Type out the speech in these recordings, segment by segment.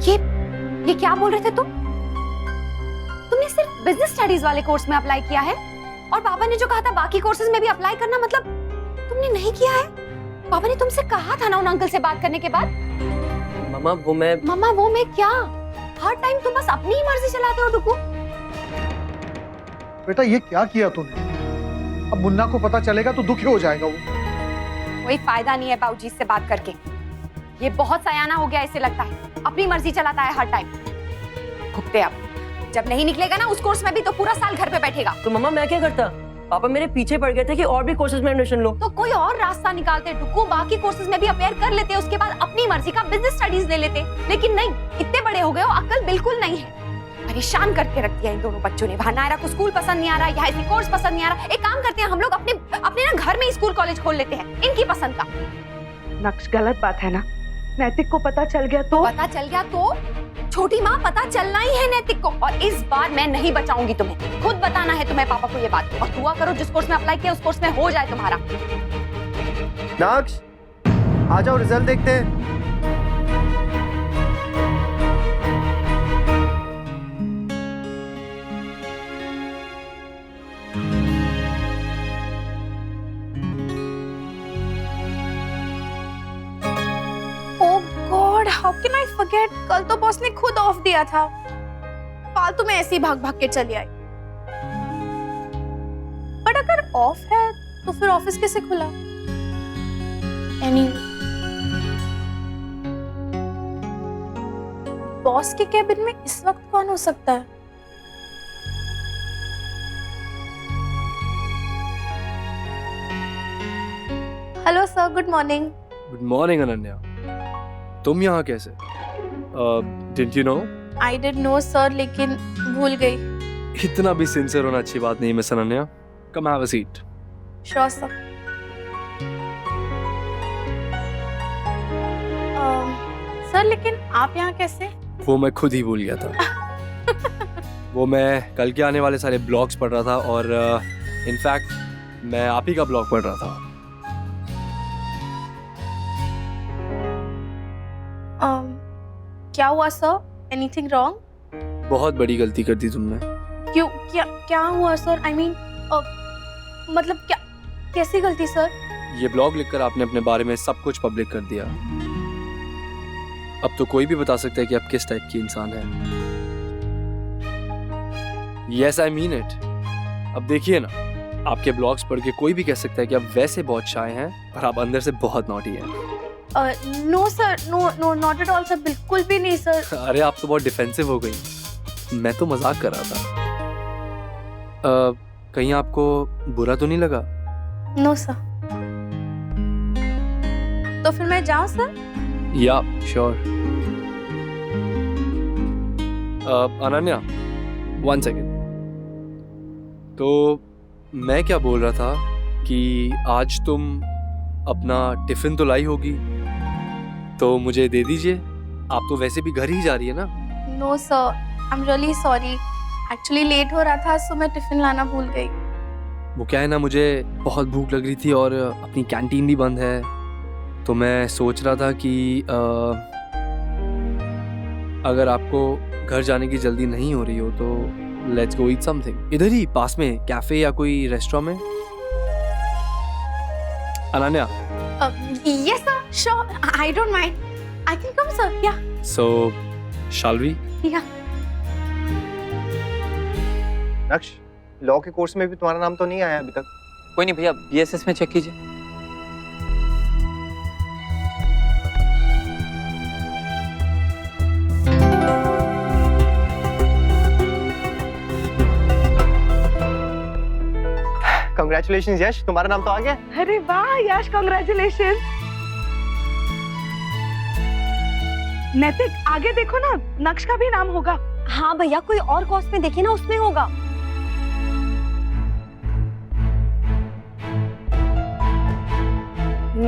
ये क्या बोल रहे थे तुमने सिर्फ बिजनेस स्टडीज वाले कोर्स में अप्लाई किया है और पापा ने जो कहा था बाकी कोर्सेज में भी अप्लाई करना, मतलब तुमने नहीं किया है? पापा ने तुमसे कहा था ना उन अंकल से बात करने के बाद। मम्मा वो मैं क्या? हर टाइम तुम बस अपनी ही मर्जी चलाते हो डुकू। बेटा ये क्या किया तूने? अब मुन्ना को पता चलेगा तो दुखी हो जाएगा वो। कोई फायदा नहीं है बाबूजी से बात करके। ये बहुत सयाना हो गया ऐसे लगता है, अपनी मर्जी चलाता है हर टाइम। भुगते अब, जब नहीं निकलेगा ना उस कोर्स में भी तो पूरा साल घर पे बैठेगा। तो मम्मा मैं क्या करता? पापा मेरे पीछे पड़ गए थे कि और भी कोर्सेज में एडमिशन लो। तो कोई और रास्ता निकालते डुकू, बाकी कोर्सेज में भी अपेयर कर लेते, उसके बाद अपनी मर्जी का बिजनेस स्टडीज ले लेते। लेकिन नहीं, इतने बड़े हो गए हो, अक्ल बिल्कुल नहीं है। परेशान करके रख दिया इन दोनों बच्चों ने। वहाँ नायरा को स्कूल पसंद नहीं आ रहा, यहाँ इसे कोर्स पसंद नहीं आ रहा। एक काम करते हैं हम लोग अपने ना घर में ही स्कूल कॉलेज खोल लेते हैं इनकी पसंद का। नक्श गलत बात है ना? नैतिक को पता चल गया तो? पता चल गया तो छोटी माँ, पता चलना ही है नैतिक को। और इस बार मैं नहीं बचाऊंगी तुम्हें। खुद बताना है तुम्हें पापा को ये बात। और दुआ करो जिस कोर्स में अप्लाई किया उस कोर्स में हो जाए तुम्हारा। नक्श आ जाओ, रिजल्ट देखते हैं। How can I forget? कल तो बॉस ने खुद ऑफ दिया था। फालतू में ऐसे ही भाग भाग के चली आई। बट अगर ऑफ है तो फिर ऑफिस कैसे खुला? बॉस के कैबिन में इस वक्त कौन हो सकता है? Hello sir, good morning. Good morning Ananya. तुम यहाँ कैसे? Didn't you know? I did know sir, लेकिन भूल गई। इतना भी सिंसियर होना अच्छी बात नहीं miss Ananya. Come have a seat. Sure sir. Sir लेकिन आप यहाँ कैसे? वो मैं खुद ही भूल गया था। वो मैं कल के आने वाले सारे ब्लॉग्स पढ़ रहा था और इनफैक्ट मैं आप ही का ब्लॉग पढ़ रहा था। क्या हुआ सर? Anything wrong? बहुत बड़ी गलती कर दी तुमने। क्यों? क्या हुआ सर? आई मीन मतलब क्या, कैसी गलती सर? ये ब्लॉग लिखकर आपने अपने बारे में सब कुछ पब्लिक कर दिया। अब तो कोई भी बता सकता है कि आप किस टाइप की इंसान हैं। Yes I mean it. अब देखिए ना, आपके ब्लॉग्स पढ़ के कोई भी कह सकता है कि आप वैसे बहुत शाय हैं पर आप अंदर से बहुत नॉटी हैं। No sir, no not at all sir, बिल्कुल भी नहीं सर। अरे आप तो बहुत डिफेंसिव हो गई। मैं तो मजाक कर रहा था। कहीं आपको बुरा तो नहीं लगा? No sir. तो फिर मैं जाऊं सर? या श्योर। Ananya one second. तो मैं क्या बोल रहा था कि आज तुम अपना टिफिन तो लाई होगी, तो मुझे दे दीजिए। आप तो वैसे भी घर ही जा रही है ना? No sir, I am really sorry. Actually late हो रहा था सो मैं टिफिन लाना भूल गई। वो क्या है ना, मुझे बहुत भूख लग रही थी और अपनी कैंटीन भी बंद है, तो मैं सोच रहा था कि अगर आपको घर जाने की जल्दी नहीं हो रही हो तो लेट्स गो ईट समथिंग। इधर ही पास में कैफे या कोई रेस्टोरेंट में। Ananya? Yes sir, sure, I don't mind. I can come sir, yeah. So, shall we? Yeah. नक्श, लॉ के कोर्स में भी तुम्हारा नाम तो नहीं आया अभी तक। कोई नहीं भैया, बीएसएस में चेक कीजिए। Congratulations यश, तुम्हारा नाम तो आ गया। अरे वाह यश, कांग्रेचुलेशन। नैतिक आगे देखो ना, नक्श का भी नाम होगा। हाँ भैया, कोई और कोर्स में देखिए ना, उसमें होगा।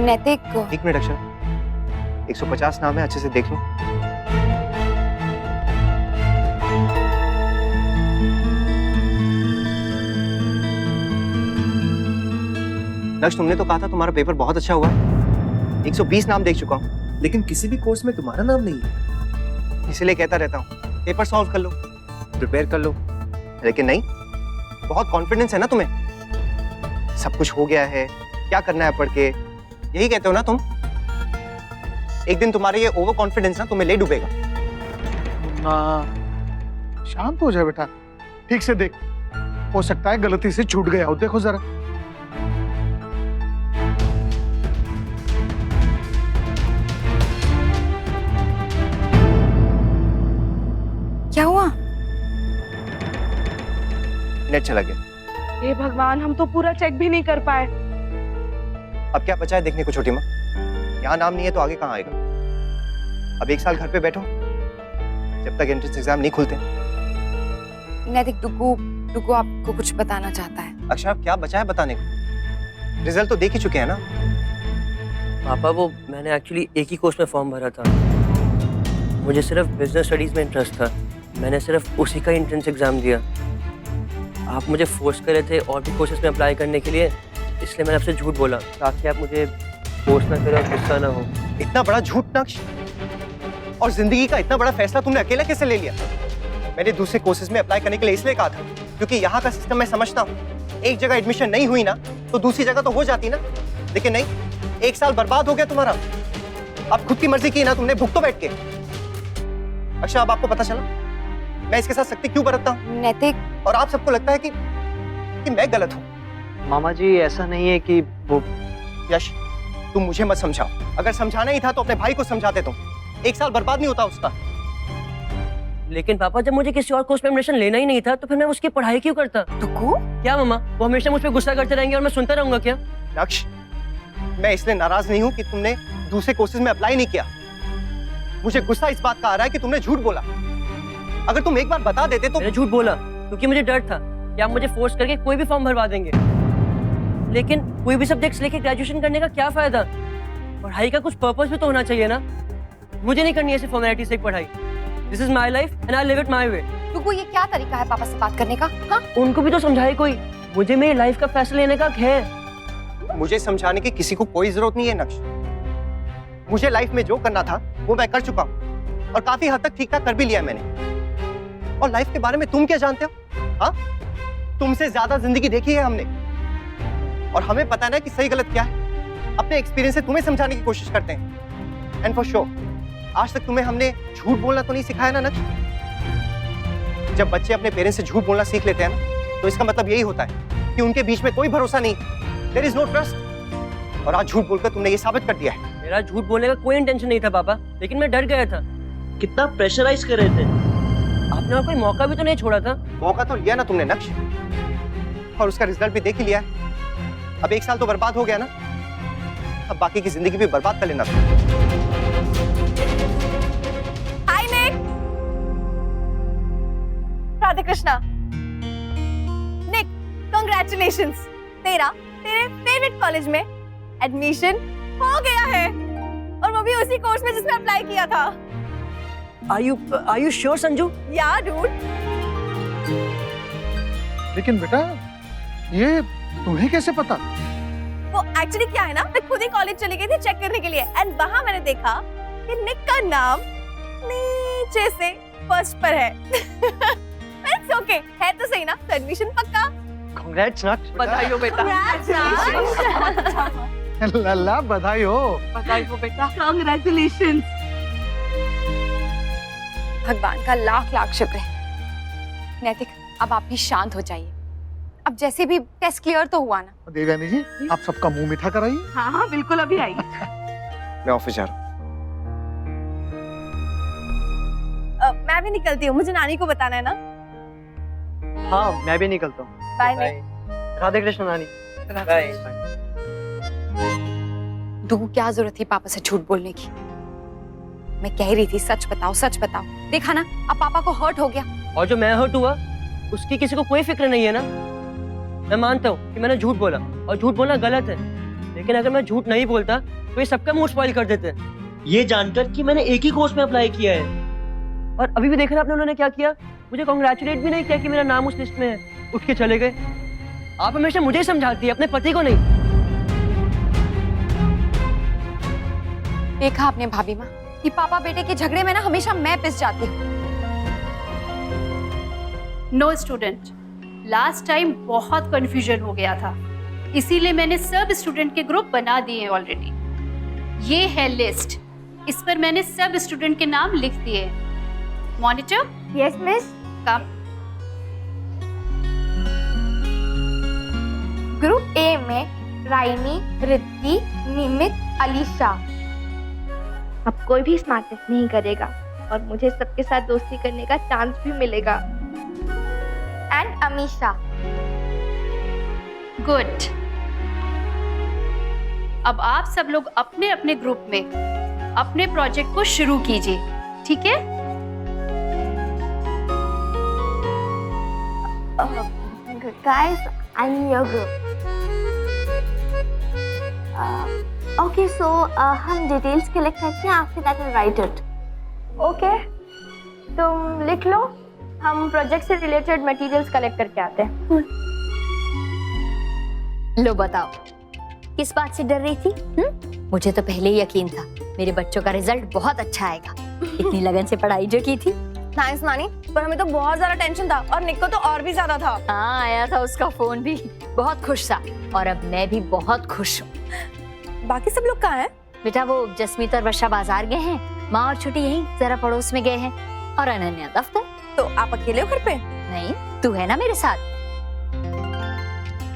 नैतिक। एक मिनट अक्षर, 150 नाम है, अच्छे से देख लो। नक्श, तुमने तो कहा था तुम्हारा पेपर बहुत अच्छा हुआ है। 120 नाम देख चुका हूँ, लेकिन किसी भी कोर्स में तुम्हारा नाम नहीं है। इसलिए कहता रहता हूँ पेपर सॉल्व कर लो, प्रिपेयर कर लो, लेकिन नहीं, बहुत कॉन्फिडेंस है ना तुम्हें, सब कुछ हो गया है, क्या करना है पढ़ के, यही कहते हो ना तुम। एक दिन तुम्हारे ये ओवर कॉन्फिडेंस ना तुम्हें ले डूबेगा। मुन्ना शांत हो जाए बेटा, ठीक से देख, हो सकता है गलती से छूट गया हो, देखो जरा। क्या हुआ? नेट चला गया। हे भगवान, हम तो पूरा चेक भी नहीं कर पाए। अब क्या बचा है देखने को छोटी माँ, यहाँ नाम नहीं है तो आगे कहाँ आएगा। अब 1 साल घर पे बैठो जब तक एंट्रेंस एग्जाम नहीं खुलते। नैतिक, डुगू आपको कुछ बताना चाहता है। अक्षर अब क्या बचा है बताने को, रिजल्ट तो देख ही चुके हैं ना। पापा वो मैंने एक्चुअली एक ही कोर्स में फॉर्म भरा था, मुझे सिर्फ बिजनेस स्टडीज में इंटरेस्ट था, मैंने सिर्फ उसी का एंट्रेंस एग्जाम दिया। आप मुझे फोर्स कर रहे थे और भी कोर्सेज में अप्लाई करने के लिए, इसलिए मैंने आपसे झूठ बोला ताकि आप मुझे फोर्स ना करें और गुस्सा ना हो। इतना बड़ा झूठ नक्श, और जिंदगी का इतना बड़ा फैसला तुमने अकेला कैसे ले लिया? मैंने दूसरे कोर्सेज में अप्लाई करने के लिए इसलिए कहा था क्योंकि यहाँ का सिस्टम मैं समझता हूँ, एक जगह एडमिशन नहीं हुई ना तो दूसरी जगह तो हो जाती ना, लेकिन नहीं, 1 साल बर्बाद हो गया तुम्हारा। अब खुद की मर्जी की ना तुमने, भुगतो बैठ के। अच्छा अब आपको पता चला मैं इसके साथ सख्ती क्यों बरतता हूँ, नैतिक, और आप सबको लगता है कि मैं गलत हूँ। मामा जी ऐसा नहीं है कि वो। यश तुम मुझे मत समझाओ, अगर समझाना ही था तो अपने भाई को समझाते तुम, 1 साल बर्बाद नहीं होता उसका। लेकिन पापा जब मुझे किसी और कोर्स में एडमिशन लेना ही नहीं था तो फिर मैं उसकी पढ़ाई क्यों करता? डुगू, क्या मामा, वो हमेशा मुझ पर गुस्सा करते रहेंगे और मैं सुनता रहूंगा क्या? नक्श, मैं इसलिए नाराज नहीं हूँ कि तुमने दूसरे कोर्सेज में अप्लाई नहीं किया, मुझे गुस्सा इस बात का आ रहा है कि तुमने झूठ बोला। अगर तुम एक बार बता देते तो। मैंने झूठ बोला क्योंकि मुझे डर था कि आप मुझे फोर्स करके कोई भी फॉर्म भरवा देंगे, लेकिन कोई भी सब्जेक्ट्स लेके ग्रेजुएशन करने का क्या फायदा? पढ़ाई का कुछ पर्पस भी तो होना चाहिए ना। मुझे नहीं करनी ऐसी फॉर्मेलिटी से एक पढ़ाई। This is my life and I live it my way. Dugu, ये क्या तरीका है पापा से बात करने का? हाँ, उनको भी तो समझाए कोई, मुझे मेरी लाइफ का फैसला लेने का हक है। मुझे समझाने की किसी को कोई जरूरत नहीं है नक्श, मुझे लाइफ में जो करना था वो मैं कर चुका हूँ और काफी हद तक ठीक ठाक कर भी लिया मैंने। और लाइफ के बारे में तुम क्या जानते हो? हाँ, तुमसे ज्यादा जिंदगी देखी है हमने और हमें पता है ना कि सही गलत क्या है। अपने एक्सपीरियंस से तुम्हें समझाने की कोशिश करते हैं। एंड फॉर श्योर आज तक तुम्हें हमने झूठ बोलना तो नहीं सिखाया ना नक्श। जब बच्चे अपने पेरेंट्स से झूठ बोलना सीख लेते हैं ना तो इसका मतलब यही होता है कि उनके बीच में कोई भरोसा नहीं, देयर इज नो ट्रस्ट। और आज झूठ बोलकर तुमने ये साबित कर दिया है। मेरा झूठ बोलने का कोई इंटेंशन नहीं था पापा, लेकिन मैं डर गया था। कितना प्रेशराइज कर रहे थे। आपने और कोई मौका भी तो नहीं छोड़ा था। मौका तो लिया ना तुमने नक्श, और उसका रिजल्ट भी देख ही लिया। अब 1 साल तो बर्बाद हो गया ना, अब बाकी की जिंदगी भी बर्बाद कर लेना। हाय निक, राधे कृष्णा। निक, कांग्रेचुलेशंस, तेरे फेवरेट कॉलेज में एडमिशन हो गया है, और वो भी उसी कोर्स में जिसमें अप्लाई किया था। Are you sure Sanju? या डूड। लेकिन बेटा ये तुम्हें कैसे पता? वो एक्चुअली क्या है ना, मैं खुद ही कॉलेज चली गई थी चेक करने के लिए, एंड वहां मैंने देखा कि निक का नाम नीचे से फर्स्ट पर है। इट्स ओके, है तो सही ना, तो एडमिशन पक्का। कांग्रेट्स नक्श। बधाई हो बेटा। लल्ला बधाई हो। बधाई हो बेटा। कांग्रेचुलेशंस। भगवान का लाख लाख शुक्र है। नैतिक, अब आप भी शांत हो जाइए। अब जैसे भी टेस्ट क्लियर तो हुआ ना। देवयानी जी, आप सबका मुंह मीठा कराइए। हाँ हाँ बिल्कुल, अभी आई। मैं ऑफिस जा रहा हूँ। मैं भी निकलती हूँ, मुझे नानी को बताना है ना। हाँ मैं भी निकलता हूँ। By Nick. राधे कृष्ण नानी। बाय। डुगू, क्या जरूरत थी पापा से झूठ बोलने की? मैं कह रही थी सच बताओ, सच बताओ। देखा ना, अब पापा को हर्ट हो गया। और जो मैं हर्ट हुआ उसकी किसी को कोई फिक्र नहीं है ना। मैं मानता हूँ कि मैंने झूठ बोला और झूठ बोलना गलत है, लेकिन अगर मैं झूठ नहीं बोलता तो ये सबका मूड स्पॉइल कर देते हैं। ये जानकर कि मैंने एक ही कोर्स में अप्लाई किया है। और अभी भी देख रहे आपने उन्होंने क्या किया, मुझे कांग्रेचुलेट भी नहीं किया कि मेरा नाम उस लिस्ट में है, उठ के चले गए। आप हमेशा मुझे समझाती है, अपने पति को नहीं। देखा आपने भाभी माँ, कि पापा बेटे के झगड़े में ना हमेशा मैं पिस जाती हूँ। नो स्टूडेंट, लास्ट टाइम बहुत कंफ्यूजन हो गया था, इसीलिए मैंने सब स्टूडेंट के ग्रुप बना दिए हैं ऑलरेडी। ये है लिस्ट, इस पर मैंने सब स्टूडेंट के नाम लिख दिए हैं। Monitor, yes miss. Come. Group A में राइनी, रिद्धि, निमित, अलीशा। अब कोई भी स्मार्टनेस नहीं करेगा और मुझे सबके साथ दोस्ती करने का चांस भी मिलेगा। एंड अमीशा। गुड। अब आप सब लोग अपने अपने ग्रुप में अपने प्रोजेक्ट को शुरू कीजिए, ठीक है? Guys, I'm in your group. Okay, so हम डिटेल्स कलेक्ट करते हैं, after that we'll write it. Okay, तुम लिख लो, हम प्रोजेक्ट से रिलेटेड मटेरियल्स कलेक्ट करके आते हैं। लो बताओ, किस बात से डर रही थी? मुझे तो पहले ही यकीन था मेरे बच्चों का रिजल्ट बहुत अच्छा आएगा। इतनी लगन से पढ़ाई जो की थी। थैंक्स नानी, पर हमें तो बहुत ज्यादा टेंशन था और निक को तो और भी ज्यादा था। हाँ, आया था उसका फोन भी, बहुत खुश था और अब मैं भी बहुत खुश हूँ। बाकी सब लोग कहाँ हैं? बेटा वो जसमीत और वर्षा बाजार गए हैं, माँ और छोटी यहीं जरा पड़ोस में गए हैं और अनन्या दफ्तर। तो आप अकेले हो घर पे? नहीं, तू है ना मेरे साथ।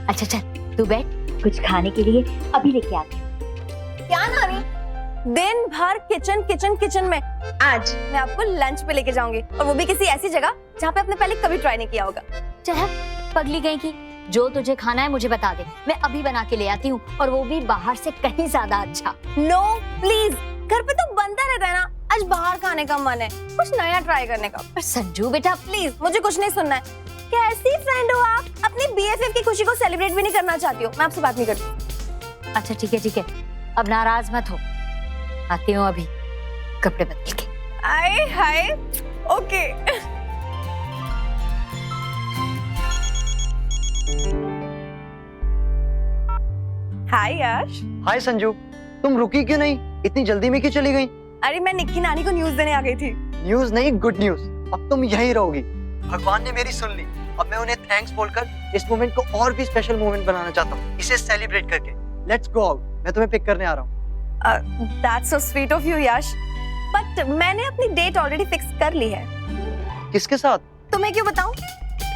अच्छा चल तू बैठ, कुछ खाने के लिए अभी लेके आती हूँ। क्या नानी, दिन भर किचन किचन किचन में। आज मैं आपको लंच पे लेके जाऊंगी और वो भी किसी ऐसी जगह जहाँ पे आपने पहले कभी ट्राई नहीं किया होगा। चल पगली गई की, जो तुझे खाना है मुझे बता दे, मैं अभी बना के ले आती हूँ, और वो भी बाहर से कहीं ज्यादा अच्छा। नो प्लीज, घर पे तो बनता रहता है ना, आज बाहर खाने का मन है, कुछ नया ट्राई करने का। पर संजू बेटा प्लीज, मुझे कुछ नहीं सुनना है। कैसी फ्रेंड हो आप, अपनी BFF की खुशी को सेलिब्रेट भी नहीं करना चाहती हो? मैं आपसे बात नहीं करती। अच्छा ठीक है, अब नाराज मत हो, आती हूँ अभी कपड़े बदल के। आए हाय, ओके। हाय यश। हाय संजू, तुम रुकी क्यों नहीं? इतनी जल्दी में क्यों चली गई? अरे मैं निक्की नानी को न्यूज़ देने आ गई थी। न्यूज़ नहीं, गुड न्यूज़। अब तुम यहीं रहोगी। भगवान ने मेरी सुन ली। अब मैं उन्हें थैंक्स बोलकर इस मोमेंट को और भी स्पेशल मोमेंट बनाना चाहता हूँ, इसे सेलिब्रेट करके। लेट्स गो आउट, मैं तुम्हें पिक करने आ रहा हूँ। That's so sweet of you Yash, but मैंने अपनी डेट ऑलरेडी फिक्स कर ली है। किसके साथ? तुम्हें क्यों बताऊं?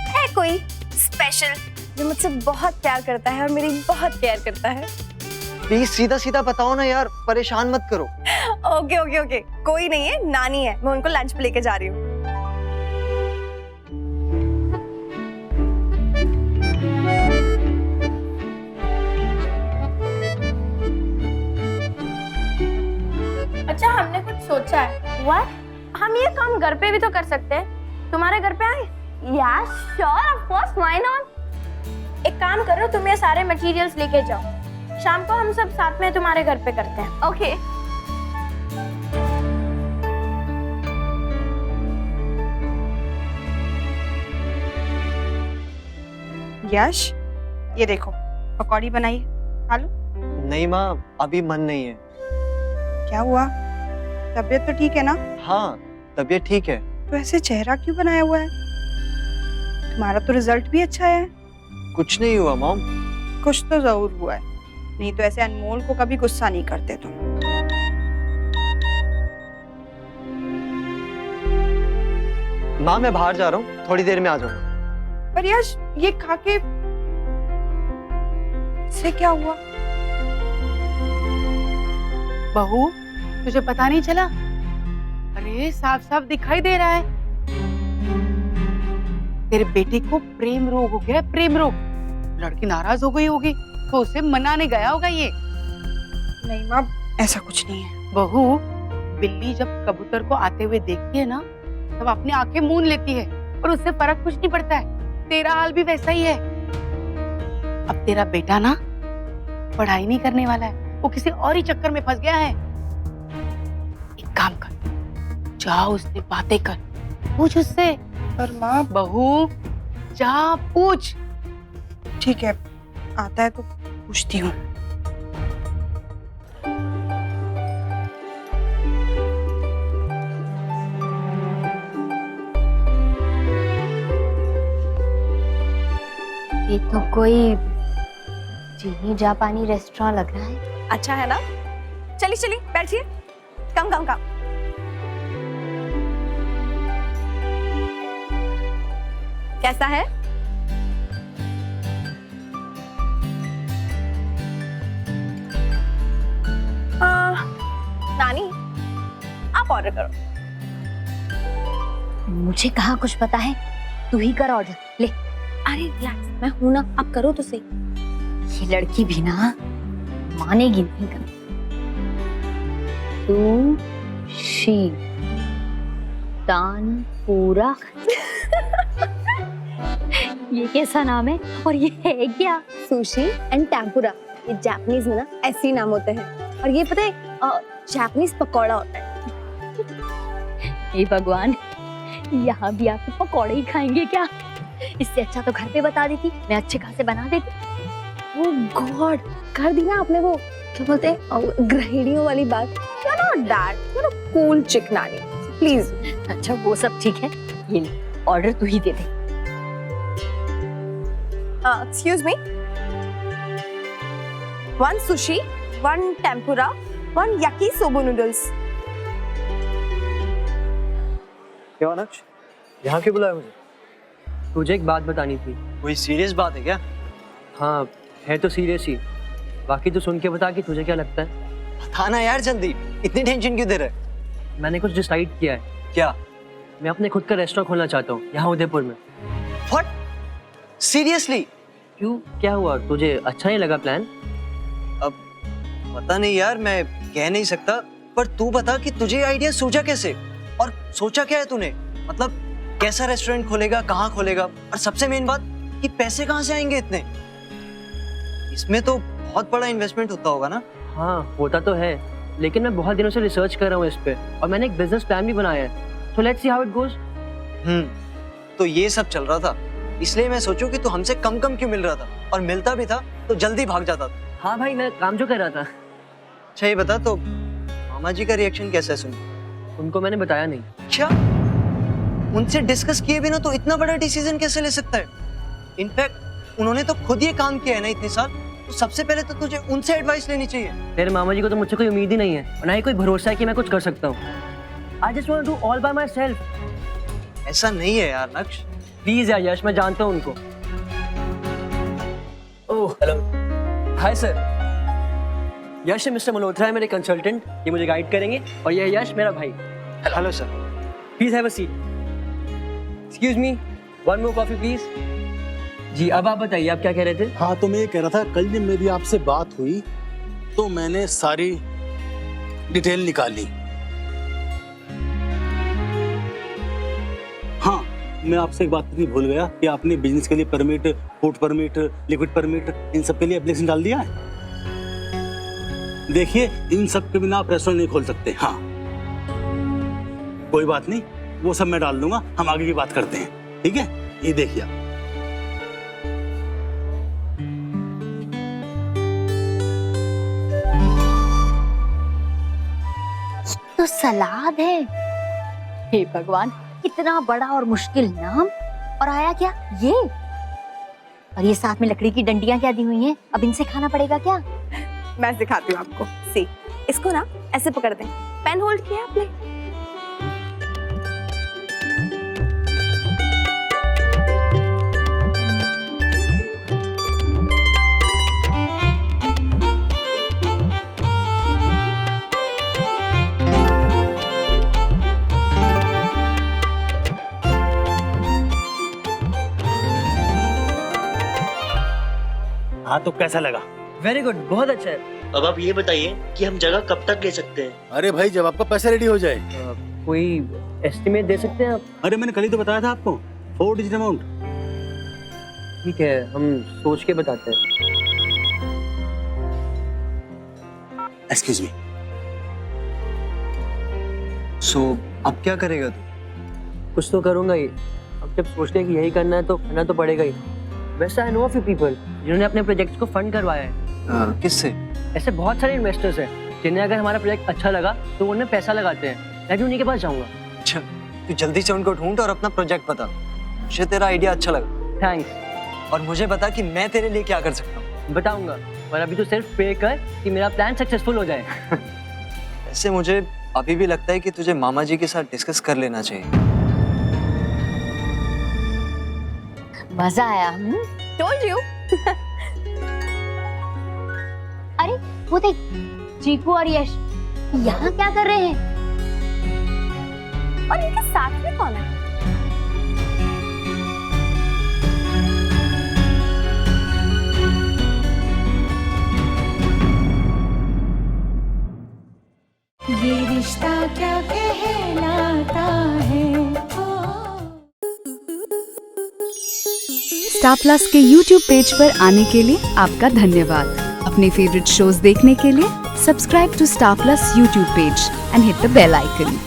है कोई स्पेशल जो मुझसे बहुत प्यार करता है और मेरी बहुत केयर करता है। प्लीज सीधा सीधा बताओ ना यार, परेशान मत करो। ओके ओके ओके, कोई नहीं है, नानी है, मैं उनको लंच पे लेके जा रही हूँ। अच्छा, हमने कुछ सोचा है। What? हम ये काम घर पे भी तो कर सकते हैं। तुम्हारे घर पे आए? Yeah, sure, of course, why not? एक काम करो, तुम ये सारे मटेरियल्स लेके जाओ। शाम को हम सब साथ में तुम्हारे घर पे करते हैं। ओके। यश, ये देखो पकौड़ी बनाई, खा लो। नहीं माँ, अभी मन नहीं है। क्या हुआ? तबीयत तो ठीक है ना? हाँ, तबीयत ठीक है। तो ऐसे चेहरा क्यों बनाया हुआ है? तुम्हारा तो रिजल्ट भी अच्छा है। कुछ नहीं हुआ मॉम। कुछ तो जरूर हुआ है, नहीं तो ऐसे अनमोल को कभी गुस्सा नहीं करते तुम। माँ मैं बाहर जा रहा हूँ, थोड़ी देर में आ जाऊँ। पर यश, ये खा के इससे क्या हुआ? बहू, तुझे पता नहीं चला? अरे साफ साफ दिखाई दे रहा है, तेरे बेटे को प्रेम रोग हो गया, प्रेम रोग। लड़की नाराज हो गई होगी तो उसे मनाने गया होगा ये। नहीं माँ, ऐसा कुछ नहीं है। बहू, बिल्ली जब कबूतर को आते हुए देखती है ना, तब अपनी आंखें मूंद लेती है और उससे फर्क कुछ नहीं पड़ता है। तेरा हाल भी वैसा ही है। अब तेरा बेटा ना पढ़ाई नहीं करने वाला है, वो किसी और ही चक्कर में फंस गया है। एक काम कर, जा उससे बातें कर, पूछ उससे। पर माँ, बहू जा पूछ। ठीक है, आता है तो पूछती हूँ। ये तो कोई चीनी जापानी रेस्टोरेंट लग रहा है। अच्छा है ना? चलिए चलिए बैठिए। कम कम कम। कैसा है? नानी आप ऑर्डर करो। मुझे कहाँ कुछ पता है, तू ही कर ऑर्डर ले। अरे रिलैक्स, मैं हूं ना, आप करो तो सही। ये लड़की भी ना मानेगी नहीं कभी। तू शी तान पूरा ये कैसा नाम है और ये है क्या? सुशी एंड टेम्पुरा, ये जापानीज में ना ऐसे ही नाम होते हैं। और ये पता है जापानीज पकौड़ा होता है। हे भगवान, यहाँ भी आके पकौड़े ही खाएंगे क्या? इससे अच्छा तो घर पे बता देती, मैं अच्छे खासे बना देती। ओह गॉड, कर दी ना आपने वो क्या बोलते हैं गृहिणियों वाली बात। You are not that, you are a cool chick nani, please. अच्छा वो सब ठीक है, ये ले ऑर्डर तू ही दे दे। Excuse me, 1 sushi, 1 tempura, 1 yakisoba noodles। क्या नक्श, यहाँ क्यों बुलाया मुझे? तुझे एक बात बतानी थी। कोई सीरियस बात है क्या? हाँ है तो सीरियस ही, बाकी तो सुन के बता कि तुझे क्या लगता है। बताना यार जल्दी, इतनी टेंशन क्यों दे रहा है? मैंने कुछ डिसाइड किया है। क्या? मैं अपने खुद का रेस्टोरेंट खोलना चाहता हूँ यहाँ उदयपुर में। व्हाट? सीरियसली? क्यों, क्या हुआ? तुझे अच्छा नहीं लगा प्लान? अब पता नहीं यार, मैं कह नहीं सकता, पर तू बता कि तुझे आइडिया सूझा कैसे और सोचा क्या है तूने? मतलब कैसा रेस्टोरेंट खोलेगा, कहाँ खोलेगा, और सबसे मेन बात कि पैसे कहाँ से आएंगे इतने? इसमें तो बहुत बड़ा इन्वेस्टमेंट होता होगा ना? हाँ होता तो है, लेकिन मैं बहुत दिनों से रिसर्च कर रहा हूँ इस पे और मैंने एक बिजनेस प्लान भी बनाया है। So let's see how it goes. तो ये सब चल रहा था, इसलिए मैं सोचूं कि तू हमसे कम कम क्यों मिल रहा था, और मिलता भी था तो जल्दी भाग जाता था। हाँ भाई, मैं काम जो कर रहा था। अच्छा ये बता, तो मामा जी का रिएक्शन कैसा है सुन? उनको मैंने बताया नहीं। क्या? उनसे डिस्कस किए बिना तो इतना बड़ा डिसीजन कैसे ले सकता है? इनफैक्ट उन्होंने तो खुद ये काम किया है ना इतने साल, तो सबसे पहले तो तुझे उनसे एडवाइस लेनी चाहिए। तेरे मामा जी को तो मुझसे कोई उम्मीद ही नहीं है और ना ही कोई भरोसा है कि मैं कुछ कर सकता हूँ। I just want to do all by myself। ऐसा नहीं है यार नक्श। प्लीज यार यश, मैं जानता हूँ उनको। Oh hello, hi sir. यश है मिस्टर मल्होत्रा है मेरे कंसल्टेंट, ये मुझे गाइड करेंगे, और ये है यश मेरा भाई। Hello sir. Please have a seat. Excuse me, 1 more coffee please. जी अब आप बताइए, आप क्या कह रहे थे? हाँ तो मैं ये कह रहा था, कल जब मेरी आपसे बात हुई तो मैंने सारी डिटेल निकाली। हाँ मैं आपसे एक बात नहीं भूल गया कि आपने बिजनेस के लिए permit, food permit, liquid permit, इन सब के लिए एप्लीकेशन डाल दिया है। देखिए इन सब के बिना आप रेस्टोरेंट नहीं खोल सकते। हाँ कोई बात नहीं, वो सब मैं डाल दूंगा, हम आगे की बात करते हैं, ठीक है? ये देखिए आप। तो सलाद है। हे भगवान, इतना बड़ा और मुश्किल नाम, और आया क्या ये? और ये साथ में लकड़ी की डंडियां क्या दी हुई हैं? अब इनसे खाना पड़ेगा क्या? मैं सिखाती हूँ आपको। सी, इसको ना ऐसे पकड़ते हैं, पेन होल्ड किया आपने, हाँ तो कैसा लगा? वेरी गुड, बहुत अच्छा है। अब आप ये बताइए कि हम जगह कब तक ले सकते हैं? अरे भाई जब आपका पैसा रेडी हो जाए। कोई एस्टिमेट दे सकते हैं आप? अरे मैंने कल ही तो बताया था आपको, 4 डिजिट अमाउंट। ठीक है, हम सोच के बताते हैं। Excuse me. सो अब क्या करेगा तू? कुछ तो करूंगा ही। अब जब सोच लिया कि यही करना है तो करना तो पड़ेगा ही। वैसे I know of you people जिन्होंने अपने प्रोजेक्ट्स को फंड करवाया है। किससे? ऐसे बहुत सारे इन्वेस्टर्स हैं जिन्हें अगर हमारा प्रोजेक्ट अच्छा लगा तो उन्हें पैसा लगाते हैं। मैं भी उन्हीं के पास जाऊंगा। अच्छा, तू जल्दी से उनको ढूंढ और अपना प्रोजेक्ट बता। मुझे तेरा आइडिया अच्छा लगा। थैंक्स। और मुझे बता कि मैं तेरे लिए क्या कर सकता हूँ। बताऊंगा, पर अभी तो सिर्फ पे कर कि मेरा प्लान सक्सेसफुल हो जाए। ऐसे मुझे अभी भी लगता है कि तुझे मामा जी के साथ डिस्कस कर लेना चाहिए। मजा आया। Told you. अरे वो देख, चीकू और यश यहाँ क्या कर रहे हैं? और इनके साथ में कौन है? ये रिश्ता क्या कहलाता है। स्टार प्लस के YouTube पेज पर आने के लिए आपका धन्यवाद। अपने फेवरेट शोज देखने के लिए subscribe to Star Plus YouTube page and hit the bell icon.